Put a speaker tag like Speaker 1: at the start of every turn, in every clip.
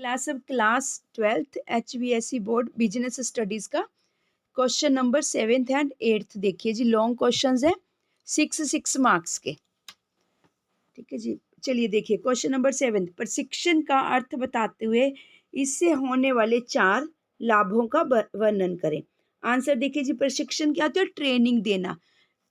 Speaker 1: Class 12th HBSE board business studies का question number 7th and 8th देखिए जी। Long questions है, 6 marks के। ठीक है जी, चलिए देखिए क्वेश्चन नंबर 7। प्रशिक्षण का अर्थ बताते हुए इससे होने वाले 4 लाभों का वर्णन करें। आंसर देखिए जी, प्रशिक्षण क्या होता है? ट्रेनिंग देना।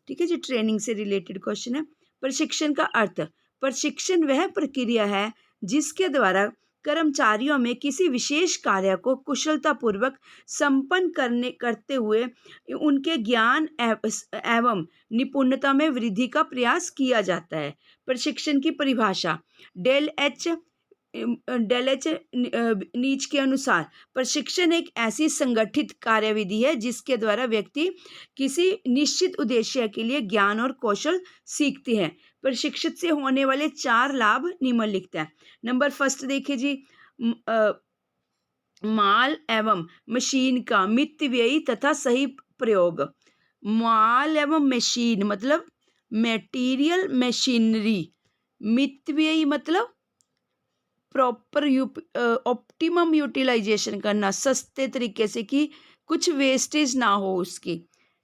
Speaker 1: ठीक है जी, ट्रेनिंग से रिलेटेड क्वेश्चन है। प्रशिक्षण का अर्थ, प्रशिक्षण वह प्रक्रिया है जिसके द्वारा कर्मचारियों में किसी विशेष कार्य को कुशलतापूर्वक संपन्न करते हुए उनके ज्ञान एवं निपुणता में वृद्धि का प्रयास किया जाता है। प्रशिक्षण की परिभाषा डेल एच नीच के अनुसार प्रशिक्षण एक ऐसी संगठित कार्यविधि है जिसके द्वारा व्यक्ति किसी निश्चित उद्देश्य के लिए ज्ञान और कौशल सीखते हैं। प्रशिक्षित से होने वाले 4 लाभ निम्नलिखित हैं। नंबर फर्स्ट देखिए जी, माल एवं मशीन का मितव्ययी तथा सही प्रयोग। माल एवं मशीन मतलब मटेरियल, मशीनरी। मितव्ययी मतलब प्रॉपर ऑप्टिमम यूटिलाइजेशन करना, सस्ते तरीके से कि कुछ वेस्टेज ना हो उसकी।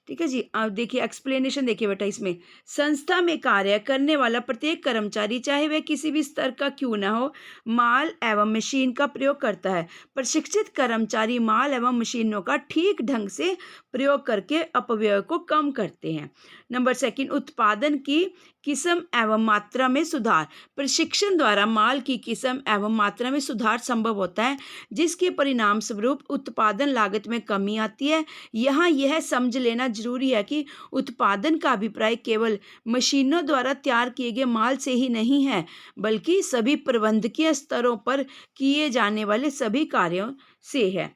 Speaker 1: ठीक है जी, अब देखिए एक्सप्लेनेशन देखिए बेटा इसमें। संस्था में कार्य करने वाला प्रत्येक कर्मचारी चाहे वह किसी भी स्तर का क्यों ना हो, माल एवं मशीन का प्रयोग करता है। प्रशिक्षित कर्मचारी माल एवं मशीनों का ठीक ढंग से प्रयोग करके अपव्यय को कम करते हैं। नंबर सेकंड, उत्पादन की किस्म एवं मात्रा में सुधार। प्रशिक्षण द्वारा माल की किस्म एवं मात्रा में सुधार संभव होता है जिसके परिणाम स्वरूप उत्पादन लागत में कमी आती है। यहाँ यह समझ लेना जरूरी है कि उत्पादन का अभिप्राय केवल मशीनों द्वारा तैयार किए गए माल से ही नहीं है, बल्कि सभी प्रबंधकीय स्तरों पर किए जाने वाले सभी कार्यों से है।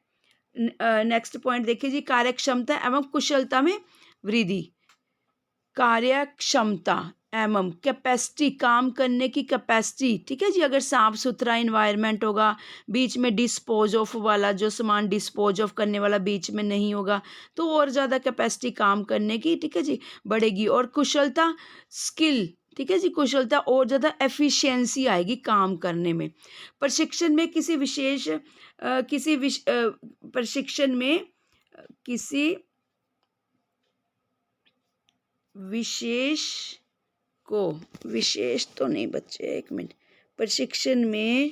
Speaker 1: नेक्स्ट पॉइंट देखिए जी, कार्यक्षमता एवं कुशलता में वृद्धि। कार्यक्षमता एवं कैपेसिटी, काम करने की कैपेसिटी। ठीक है जी, अगर साफ सुथरा इन्वायरमेंट होगा, बीच में डिस्पोज ऑफ वाला जो सामान डिस्पोज ऑफ करने वाला बीच में नहीं होगा, तो और ज़्यादा कैपेसिटी काम करने की, ठीक है जी, बढ़ेगी। और कुशलता, स्किल, ठीक है जी, कुशलता और ज़्यादा एफिशिएंसी आएगी काम करने में। प्रशिक्षण में किसी विशेष प्रशिक्षण में किसी विशेष को, विशेष तो नहीं बच्चे, एक मिनट, प्रशिक्षण में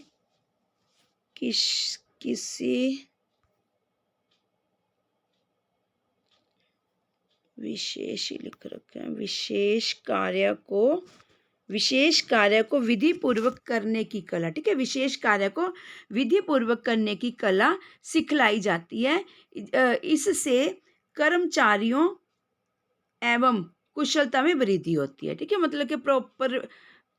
Speaker 1: किसी विशेष ही लिख रखे हैं, विशेष कार्य को विधि पूर्वक करने की कला। ठीक है, विशेष कार्य को विधि पूर्वक करने की कला सिखलाई जाती है। इससे कर्मचारियों एवं कुशलता में वृद्धि होती है। ठीक है, मतलब कि प्रॉपर,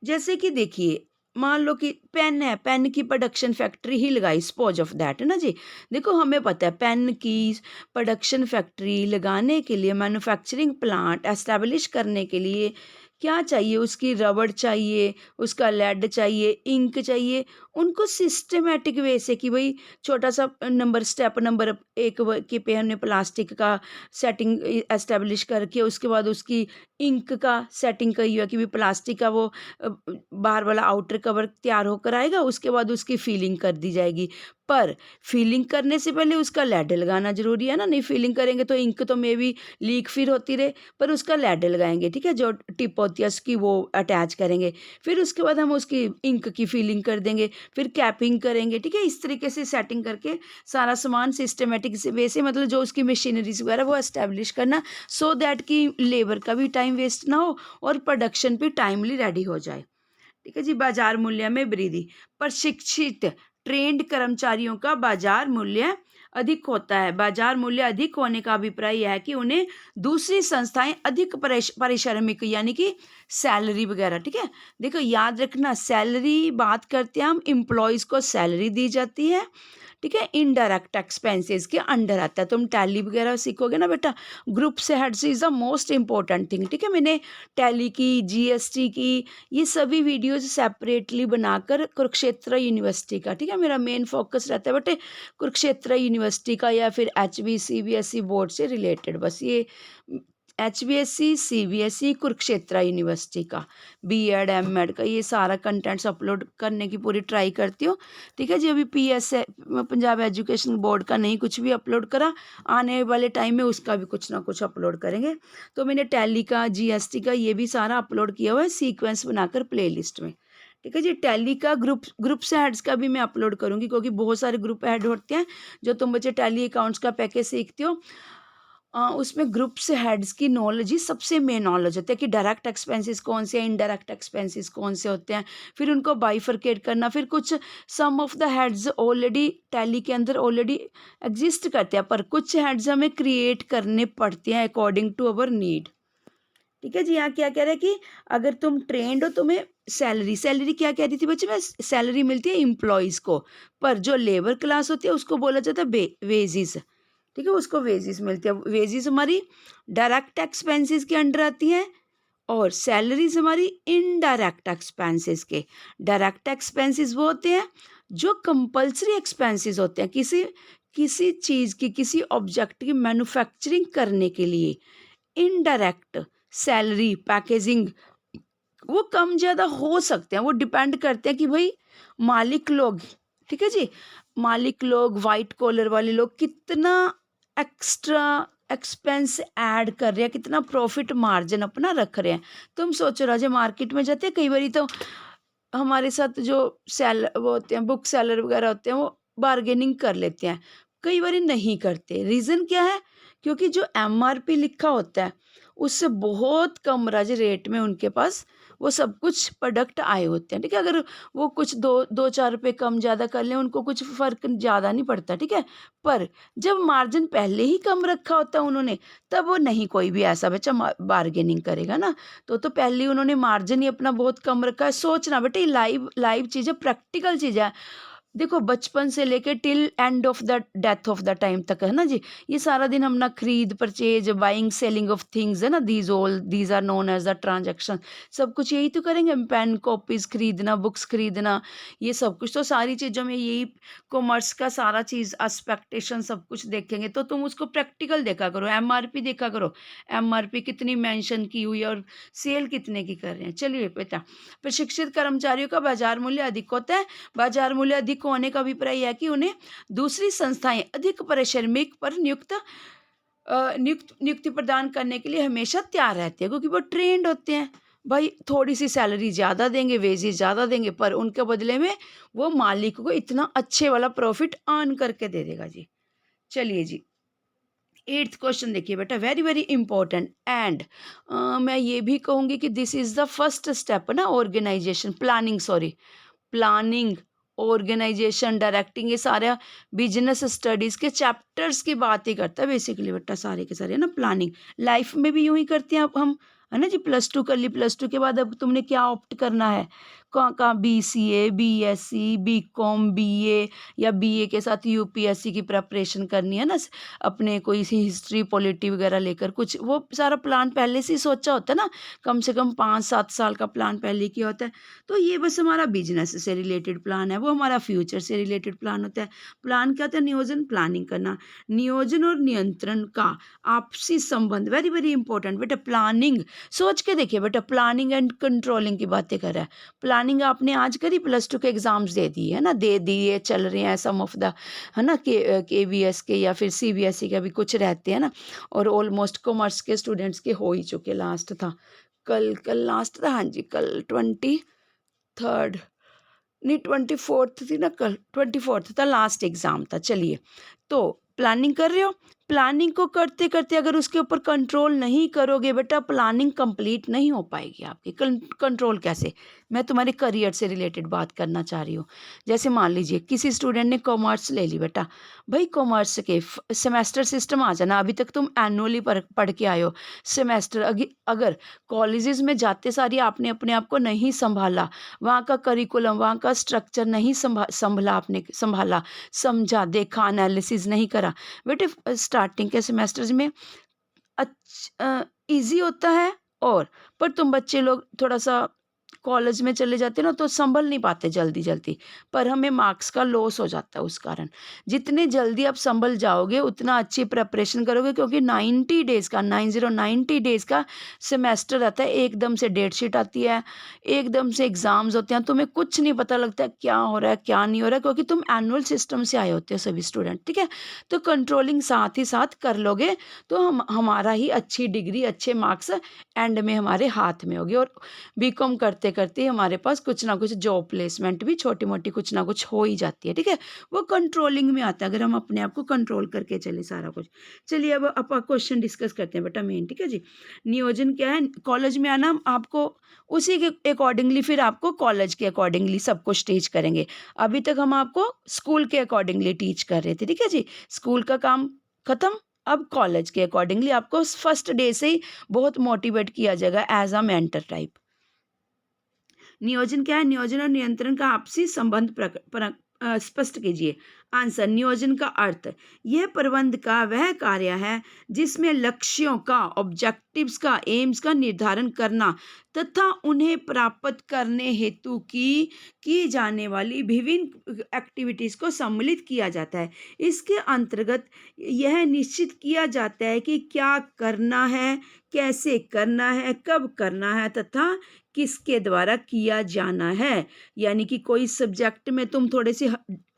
Speaker 1: जैसे कि देखिए मान लो कि पेन है, पेन की प्रोडक्शन फैक्ट्री ही लगाई, सपोज ऑफ दैट, है ना जी। देखो हमें पता है पेन की प्रोडक्शन फैक्ट्री लगाने के लिए, मैन्युफैक्चरिंग प्लांट एस्टैब्लिश करने के लिए क्या चाहिए? उसकी रबड़ चाहिए, उसका लेड चाहिए, इंक चाहिए। उनको सिस्टमेटिक वे से कि भाई छोटा सा नंबर, स्टेप नंबर 1 के पे हमने प्लास्टिक का सेटिंग एस्टैब्लिश करके उसके बाद उसकी इंक का सेटिंग करी हुआ कि भी प्लास्टिक का वो बाहर वाला आउटर कवर तैयार होकर आएगा, उसके बाद उसकी फीलिंग कर दी जाएगी। पर फीलिंग करने से पहले उसका लेड लगाना जरूरी है ना, नहीं फीलिंग करेंगे तो इंक तो मे बी लीक फिर होती रहे, पर उसका लेड लगाएंगे। ठीक है, जो टिप होती है उसकी वो अटैच करेंगे, फिर उसके बाद हम उसकी इंक की फीलिंग कर देंगे, फिर कैपिंग करेंगे। ठीक है, इस तरीके से सेटिंग करके सारा सामान सिस्टमेटिक वे से, मतलब जो उसकी मशीनरीज वगैरह वो एस्टैब्लिश करना, सो दैट कि लेबर का भी टाइम वेस्ट ना हो और प्रोडक्शन भी टाइमली रेडी हो जाए। ठीक है जी, बाजार मूल्य में वृद्धि। प्रशिक्षित ट्रेंड कर्मचारियों का बाजार मूल्य अधिक होता है। बाजार मूल्य अधिक होने का अभिप्राय यह है कि उन्हें दूसरी संस्थाएं अधिक पारिश्रमिक यानी कि सैलरी वगैरह, ठीक है, देखो याद रखना, सैलरी बात करते हैं हम, एम्प्लॉयज़ को सैलरी दी जाती है। ठीक है, इनडायरेक्ट एक्सपेंसेस के अंडर आता है। तुम टैली वगैरह सीखोगे ना बेटा, ग्रुप से heads is the most important thing. ठीक है, मैंने टैली की, जीएसटी की, ये सभी वीडियोज सेपरेटली बनाकर कुरुक्षेत्र यूनिवर्सिटी का, ठीक है, मेरा मेन फोकस रहता है बेटे कुरुक्षेत्र यूनिवर्सिटी का या फिर HB CBSE बोर्ड से रिलेटेड, बस ये HBSC, CBSE, कुरुक्षेत्रा यूनिवर्सिटी का B.Ed, M.Ed का ये सारा कंटेंट्स अपलोड करने की पूरी ट्राई करती हूँ। ठीक है जी। अभी PS पंजाब एजुकेशन बोर्ड का नहीं कुछ भी अपलोड करा, आने वाले टाइम में उसका भी कुछ ना कुछ अपलोड करेंगे। तो मैंने टैली का, GST का ये भी सारा अपलोड किया हुआ है सीक्वेंस बनाकर प्लेलिस्ट में। ठीक है जी। टैली का ग्रुप से हेड्स का भी मैं अपलोड करूँगी, क्योंकि बहुत सारे ग्रुप हेड होते हैं जो तुम बच्चे टैली अकाउंट्स का पैकेज सीखते हो। उसमें ग्रुप से हेड्स की नॉलेज ही सबसे मेन नॉलेज होती है कि डायरेक्ट एक्सपेंसेस कौन से हैं, इनडायरेक्ट एक्सपेंसेस कौन से होते हैं, फिर उनको बाइफरकेट करना। फिर कुछ some of the heads already tally के अंदर ऑलरेडी एग्जिस्ट करते हैं, पर कुछ हेड्स हमें क्रिएट करने पड़ते हैं अकॉर्डिंग टू अवर नीड। ठीक है जी। यहाँ क्या कह रहे हैं कि अगर तुम ट्रेंड हो, तुम्हें सैलरी क्या कह रही थी बच्चे में, सैलरी मिलती है एम्प्लॉयज़ को, पर जो लेबर क्लास होती है उसको बोला जाता है वेजिस। ठीक है, उसको वेजिस मिलती है। वेजिस हमारी डायरेक्ट एक्सपेंसेस के अंडर आती हैं और सैलरीज हमारी इनडायरेक्ट एक्सपेंसेस के। डायरेक्ट एक्सपेंसेस वो होते हैं जो कंपल्सरी एक्सपेंसेस होते हैं किसी चीज़ की, किसी ऑब्जेक्ट की मैन्युफैक्चरिंग करने के लिए। इनडायरेक्ट सैलरी, पैकेजिंग वो कम ज़्यादा हो सकते हैं, वो डिपेंड करते हैं कि भाई मालिक लोग, ठीक है जी, मालिक लोग, वाइट कॉलर वाले लोग कितना एक्स्ट्रा एक्सपेंस ऐड कर रहे हैं, कितना प्रॉफिट मार्जिन अपना रख रहे हैं। तुम सोचो राजे, मार्केट में जाते हैं कई बार तो हमारे साथ जो वो होते हैं, बुक सेलर वगैरह होते हैं, वो बार्गेनिंग कर लेते हैं, कई बार नहीं करते। रीज़न क्या है? क्योंकि जो MRP लिखा होता है उससे बहुत कम राजे रेट में उनके पास वो सब कुछ प्रोडक्ट आए होते हैं। ठीक है, अगर वो कुछ दो चार रुपये कम ज़्यादा कर लें उनको कुछ फ़र्क ज़्यादा नहीं पड़ता। ठीक है, पर जब मार्जिन पहले ही कम रखा होता है उन्होंने, तब वो नहीं कोई भी ऐसा बच्चा बार्गेनिंग करेगा ना। तो पहले ही उन्होंने मार्जिन ही अपना बहुत कम रखा है। सोचना बेटे, लाइव चीज़ है, प्रैक्टिकल चीज़ है। देखो, बचपन से लेके till end of the death of the time तक है ना जी, ये सारा दिन हम ना खरीद purchase, buying selling of things है ना, these are known as the transaction. सब कुछ यही तो करेंगे हम, पेन कॉपीज खरीदना, बुक्स खरीदना, ये सब कुछ तो सारी चीज़ों में यही कॉमर्स का सारा चीज़ एक्सपेक्टेशन सब कुछ देखेंगे। तो तुम उसको प्रैक्टिकल देखा करो, MRP देखा करो, MRP कितनी मेंशन की हुई है और सेल कितने की कर रहे हैं। चलिए बेटा, प्रशिक्षित कर्मचारियों का बाजार मूल्य अधिक होता है। बाजार मूल्य अधिक होने का अभिप्राय यह है कि उन्हें दूसरी संस्थाएं अधिक पारिश्रमिक पर नियुक्ति प्रदान करने के लिए हमेशा तैयार रहती है, क्योंकि वो ट्रेंड होते हैं। भाई थोड़ी सी सैलरी ज़्यादा देंगे, वेजेस ज़्यादा देंगे, पर उनके बदले में वो मालिक को इतना अच्छे वाला प्रॉफिट अर्न करके दे देगा जी। चलिए जी, 8th क्वेश्चन देखिए बेटा, वेरी वेरी इंपॉर्टेंट। एंड मैं ये भी कहूँगी कि this is the first step ना, ऑर्गेनाइजेशन प्लानिंग, ऑर्गेनाइजेशन, डायरेक्टिंग, ये सारा बिजनेस स्टडीज़ के चैप्टर्स की बात ही करता है बेसिकली बेटा, सारे के सारे ना। प्लानिंग लाइफ में भी यूं ही करते हैं अब हम, है ना जी। +2 कर ली, +2 के बाद अब तुमने क्या ऑप्ट करना है, कहाँ BCA, BSc, BCom, BA, या BA के साथ UPSC की प्रिपरेशन करनी है ना, अपने कोई सी हिस्ट्री पॉलिटी वगैरह लेकर कुछ, वो सारा प्लान पहले से ही सोचा होता है ना, कम से कम 5-7 साल का प्लान पहले किया होता है। तो ये बस हमारा बिजनेस से रिलेटेड प्लान है, वो हमारा फ्यूचर से रिलेटेड प्लान होता है। प्लान क्या होता है? नियोजन, प्लानिंग करना। नियोजन और नियंत्रण का आपसी संबंध, वेरी वेरी इंपॉर्टेंट बेटा। प्लानिंग सोच के देखिए बेटा, प्लानिंग एंड कंट्रोलिंग की बातें कर रहा है। प्लानिंग आपने आज करी, +2 के एग्जाम्स दे दिए है ना, दे दिए, चल रहे हैं सम ऑफ द, है ना, KVS के या फिर CBSE के भी कुछ रहते हैं ना, और ऑलमोस्ट कॉमर्स के स्टूडेंट्स के हो ही चुके। लास्ट था कल लास्ट था, हाँ जी, कल 23rd नहीं 24th थी ना, कल 24th था, लास्ट एग्ज़ाम था। चलिए, तो प्लानिंग कर रहे हो, प्लानिंग को करते करते अगर उसके ऊपर कंट्रोल नहीं करोगे बेटा, प्लानिंग कंप्लीट नहीं हो पाएगी आपकी। कंट्रोल कैसे? मैं तुम्हारे करियर से रिलेटेड बात करना चाह रही हूँ। जैसे मान लीजिए किसी स्टूडेंट ने कॉमर्स ले ली बेटा, भाई कॉमर्स के सेमेस्टर सिस्टम आ जाना, अभी तक तुम एनुअली पढ़ के आए हो। सेमेस्टर अगर कॉलेजेस में जाते सारी आपने अपने आप को नहीं संभाला, वहाँ का करिकुलम, वहाँ का स्ट्रक्चर नहीं संभाला, आपने संभाला, समझा, देखा, एनालिसिस नहीं करा बेटे, स्टार्टिंग के सेमेस्टर्स में ईजी होता है, और पर तुम बच्चे लोग थोड़ा सा कॉलेज में चले जाते हैं ना तो संभल नहीं पाते जल्दी जल्दी, पर हमें मार्क्स का लॉस हो जाता है उस कारण। जितने जल्दी आप संभल जाओगे उतना अच्छी प्रिपरेशन करोगे, क्योंकि 90 डेज़ का 90 डेज़ का सेमेस्टर रहता है। एकदम से डेट शीट आती है, एकदम से एग्ज़ाम्स होते हैं, तुम्हें कुछ नहीं पता लगता है क्या हो रहा है क्या नहीं हो रहा है, क्योंकि तुम एनुअल सिस्टम से आए होते हो सभी स्टूडेंट, ठीक है। तो कंट्रोलिंग साथ ही साथ कर लोगे तो हमारा ही अच्छी डिग्री अच्छे मार्क्स एंड में हमारे हाथ में होगी। और बीकॉम करते करते हमारे पास कुछ ना कुछ जॉब प्लेसमेंट भी छोटी मोटी कुछ ना कुछ हो ही जाती है, ठीक है। वो कंट्रोलिंग में आता है अगर हम अपने आप को कंट्रोल करके चले सारा कुछ। चलिए अब आप क्वेश्चन डिस्कस करते हैं बेटा मेन, ठीक है जी। नियोजन क्या है? कॉलेज में आना आपको उसी के अकॉर्डिंगली, फिर आपको कॉलेज के अकॉर्डिंगली सब कुछ टीच करेंगे। अभी तक हम आपको स्कूल के अकॉर्डिंगली टीच कर रहे थे, ठीक है जी। स्कूल का काम खत्म, अब कॉलेज के अकॉर्डिंगली आपको फर्स्ट डे से ही बहुत मोटिवेट किया जाएगा एज अ मेंटर टाइप। नियोजन क्या है? नियोजन और नियंत्रण का आपसी संबंध स्पष्ट कीजिए। आंसर, नियोजन का अर्थ, यह प्रबंध का वह कार्य है जिसमें लक्ष्यों का, ऑब्जेक्टिव्स का, एम्स का निर्धारण करना तथा उन्हें प्राप्त करने हेतु की जाने वाली विभिन्न एक्टिविटीज को सम्मिलित किया जाता है। इसके अंतर्गत यह निश्चित किया जाता है कि क्या करना है, कैसे करना है, कब करना है तथा किसके द्वारा किया जाना है। यानी कि कोई सब्जेक्ट में तुम थोड़े से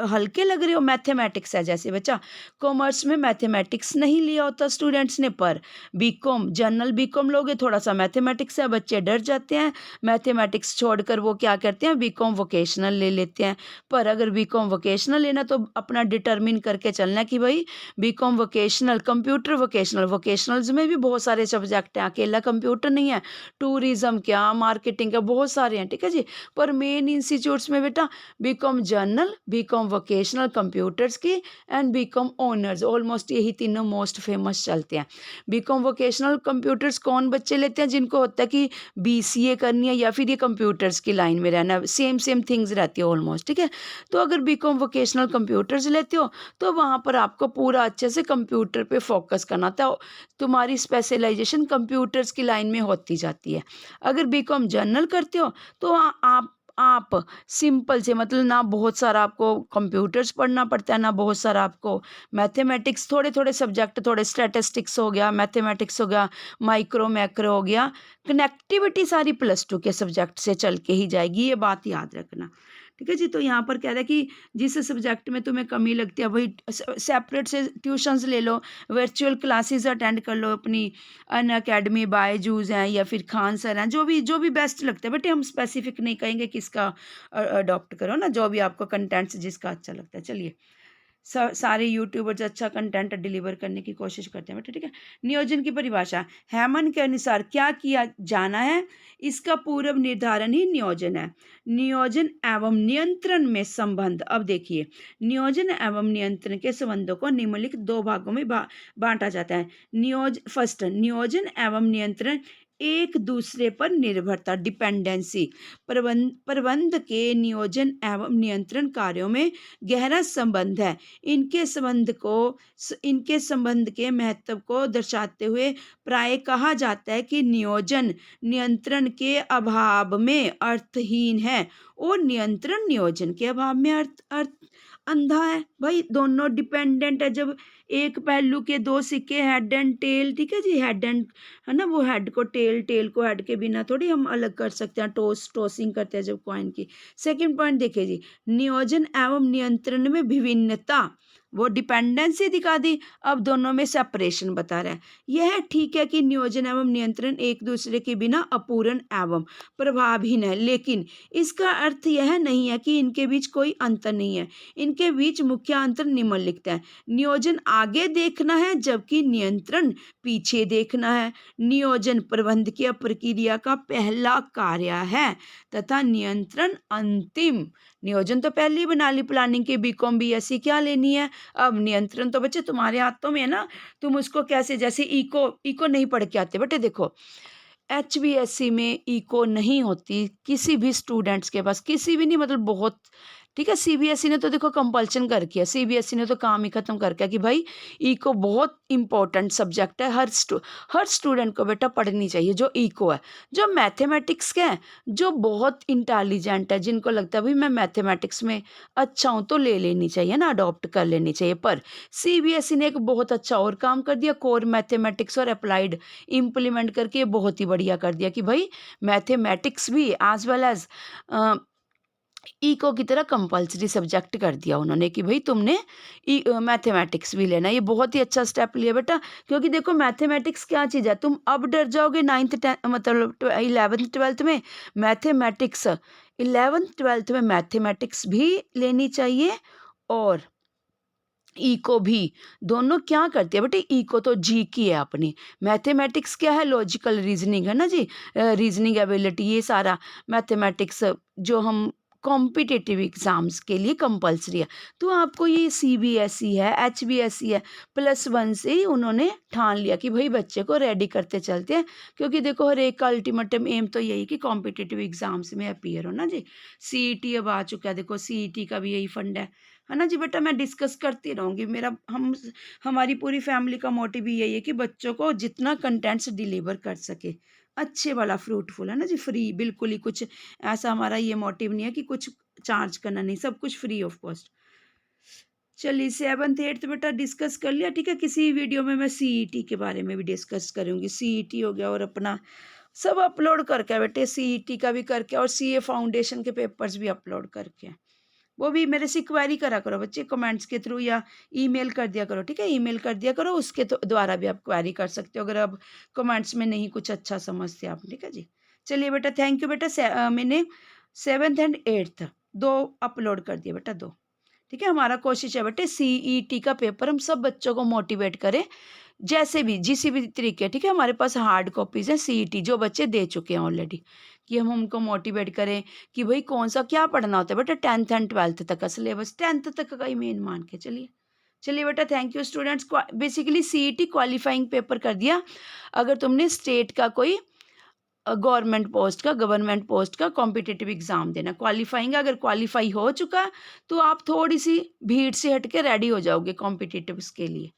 Speaker 1: हल्के लग रहे हो, मैथमेटिक्स है जैसे बच्चा, कॉमर्स में मैथमेटिक्स नहीं लिया होता स्टूडेंट्स ने, पर बीकॉम जनरल बीकॉम लोगे थोड़ा सा मैथमेटिक्स है, बच्चे डर जाते हैं, मैथमेटिक्स छोड़कर वो क्या करते हैं बीकॉम वोकेशनल ले लेते हैं। पर अगर बीकॉम वोकेशनल लेना तो अपना डिटरमिन करके चलना कि भाई BCom vocational, computer vocational, vocationals में भी बहुत सारे सब्जेक्ट हैं, अकेला कंप्यूटर नहीं है, टूरिज्म क्या, मार्केटिंग का, बहुत सारे हैं, ठीक है जी। पर मेन इंस्टीट्यूट्स में बेटा BCom general, BCom vocational computers की एंड बीकॉम ऑनर्स, ऑलमोस्ट यही तीनों मोस्ट फेमस चलते हैं। बीकॉम वोकेशनल कंप्यूटर्स कौन बच्चे लेते हैं? जिनको होता है कि बीसीए करनी है या फिर ये कंप्यूटर्स की लाइन में रहना है, सेम सेम थिंग्स रहती है ऑलमोस्ट, ठीक है। तो अगर बीकॉम वोकेशनल कंप्यूटर्स लेते हो तो वहाँ पर आपको पूरा अच्छे से कंप्यूटर पे फोकस करना था, तुम्हारी स्पेशलाइजेशन कंप्यूटर्स की लाइन में होती जाती है। अगर बीकॉम जनरल करते हो तो आप सिंपल से, मतलब ना बहुत सारा आपको कंप्यूटर्स पढ़ना पड़ता है, ना बहुत सारा आपको मैथमेटिक्स, थोड़े थोड़े सब्जेक्ट, थोड़े स्टैटिस्टिक्स हो गया, मैथमेटिक्स हो गया, माइक्रो मैक्रो हो गया, कनेक्टिविटी सारी +2 के सब्जेक्ट से चल के ही जाएगी, ये बात याद रखना, ठीक है जी। तो यहाँ पर कह रहा है कि जिस सब्जेक्ट में तुम्हें कमी लगती है वही सेपरेट से ट्यूशन्स ले लो, वर्चुअल क्लासेस अटेंड कर लो, अपनी अन अकेडमी, बायजूस हैं या फिर खान सर हैं, जो भी बेस्ट लगता है। बट हम स्पेसिफिक नहीं कहेंगे किसका अडॉप्ट करो ना, जो भी आपको कंटेंट्स जिसका अच्छा लगता है। चलिए, सारे यूट्यूबर्स अच्छा कंटेंट डिलीवर करने की कोशिश करते हैं बेटा, ठीक है। नियोजन की परिभाषा, हैमन के अनुसार क्या किया जाना है, इसका पूर्व निर्धारण ही नियोजन है। नियोजन एवं नियंत्रण में संबंध, अब देखिए, नियोजन एवं नियंत्रण के संबंधों को निम्नलिखित 2 भागों में बांटा जाता है। फर्स्ट, नियोजन एवं नियंत्रण एक दूसरे पर निर्भरता, डिपेंडेंसी। प्रबंध के नियोजन एवं नियंत्रण कार्यों में गहरा संबंध है। इनके संबंध के महत्व को दर्शाते हुए प्राय कहा जाता है कि नियोजन नियंत्रण के अभाव में अर्थहीन है और नियंत्रण नियोजन के अभाव में अर्थ अंधा है। भाई दोनों डिपेंडेंट है, जब एक पहलू के 2 सिक्के, हेड एंड टेल, ठीक है जी। हेड एंड है ना, वो हेड को टेल, टेल को हेड के बिना थोड़ी हम अलग कर सकते हैं, टॉसिंग करते हैं जब कॉइन की। सेकंड पॉइंट देखिए जी, नियोजन एवं नियंत्रण में विभिन्नता, वो डिपेंडेंसी दिखा दी, अब दोनों में सेपरेशन बता रहा है। यह ठीक है कि नियोजन एवं नियंत्रण एक दूसरे के बिना अपूर्ण एवं प्रभावहीन है, लेकिन इसका अर्थ यह नहीं है कि इनके बीच कोई अंतर नहीं है। इनके बीच मुख्य अंतर निम्नलिखित है। नियोजन आगे देखना है जबकि नियंत्रण पीछे देखना है। नियोजन प्रबंध की प्रक्रिया का पहला कार्य है तथा नियंत्रण अंतिम। नियोजन तो पहले ही बना ली प्लानिंग की, बीकॉम बीएससी क्या लेनी है, अब नियंत्रण तो बच्चे तुम्हारे हाथों में है ना, तुम उसको कैसे, जैसे इको नहीं पढ़ के आते बेटे, देखो HBSC में इको नहीं होती किसी भी स्टूडेंट्स के पास, किसी भी नहीं, मतलब बहुत ठीक है। सीबीएसई ने तो देखो कंपल्शन कर किया, सीबीएसई ने तो काम ही खत्म कर किया कि भाई इको बहुत इंपॉर्टेंट सब्जेक्ट है, हर स्टूडेंट को बेटा पढ़नी चाहिए जो इको है। जो मैथमेटिक्स के हैं, जो बहुत इंटेलिजेंट है, जिनको लगता है भाई मैं मैथमेटिक्स में अच्छा हूँ तो ले लेनी चाहिए ना, अडॉप्ट कर लेनी चाहिए। पर सीबीएसई ने एक बहुत अच्छा और काम कर दिया, कोर मैथमेटिक्स और अप्लाइड इम्प्लीमेंट करके ये बहुत ही बढ़िया कर दिया कि भाई मैथमेटिक्स भी एज वेल एज इको की तरह कंपल्सरी सब्जेक्ट कर दिया उन्होंने कि भाई तुमने मैथमेटिक्स भी लेना। ये बहुत ही अच्छा स्टेप लिया बेटा, क्योंकि देखो मैथमेटिक्स क्या चीज़ है, तुम अब डर जाओगे 9th 10th मतलब 11th 12th में मैथमेटिक्स, 11th 12th में मैथमेटिक्स भी लेनी चाहिए और इको भी। दोनों क्या करती है बेटे, इको तो जी की है अपनी, मैथमेटिक्स क्या है, लॉजिकल रीजनिंग है ना जी, रीजनिंग एबिलिटी, ये सारा मैथमेटिक्स जो हम कॉम्पिटिटिव एग्ज़ाम्स के लिए कंपलसरी है। तो आपको ये सीबीएसई है, एचबीएसई है, +1 से ही उन्होंने ठान लिया कि भाई बच्चे को रेडी करते चलते हैं। क्योंकि देखो हर एक का अल्टीमेटम एम तो यही कि कॉम्पिटिटिव एग्ज़ाम्स में अपीयर हो ना जी। सीईटी अब आ चुका है, देखो सीईटी का भी यही फंड है ना जी। बेटा मैं डिस्कस करती रहूँगी, मेरा हमारी पूरी फैमिली का मोटिव भी यही है कि बच्चों को जितना कंटेंट्स डिलीवर कर सके अच्छे वाला, फ्रूटफुल, है ना जी, फ्री बिल्कुल ही, कुछ ऐसा हमारा ये मोटिव नहीं है कि कुछ चार्ज करना, नहीं, सब कुछ फ्री ऑफ कॉस्ट। चलिए 7th 8th बेटा डिस्कस कर लिया, ठीक है। किसी वीडियो में मैं सीईटी के बारे में भी डिस्कस करूँगी, सीईटी हो गया और अपना सब अपलोड करके बेटे, सीईटी का भी करके और सीए फाउंडेशन के पेपर्स भी अपलोड करके, वो भी मेरे से क्वेरी करा करो बच्चे, कमेंट्स के थ्रू या ईमेल कर दिया करो, ठीक है। ईमेल कर दिया करो, उसके तो द्वारा भी आप क्वेरी कर सकते हो अगर आप कमेंट्स में नहीं कुछ अच्छा समझते आप, ठीक है जी। चलिए बेटा, थैंक यू बेटा। मैंने 7th एंड 8th 2 अपलोड कर दिए बेटा, 2, ठीक है। हमारा कोशिश है बेटे सीईटी का पेपर हम सब बच्चों को मोटिवेट करें, जैसे भी जिस भी तरीके, ठीक है। हमारे पास हार्ड कॉपीज़ हैं सीईटी जो बच्चे दे चुके हैं ऑलरेडी, कि हम उनको मोटिवेट करें कि भाई कौन सा क्या पढ़ना होता है बेटा, 10th एंड 12th तक का सिलेबस, 10th तक का ही मेन मान के चलिए। चलिए बेटा, thank you students. Basically CET qualifying paper कर दिया अगर तुमने स्टेट का कोई गवर्नमेंट पोस्ट का, गवर्नमेंट पोस्ट का कॉम्पिटिटिव एग्ज़ाम देना, क्वालिफाइंग। अगर क्वालिफाई हो चुका तो आप थोड़ी सी भीड़ से हट के रेडी हो जाओगे कॉम्पिटिटिव्स के लिए।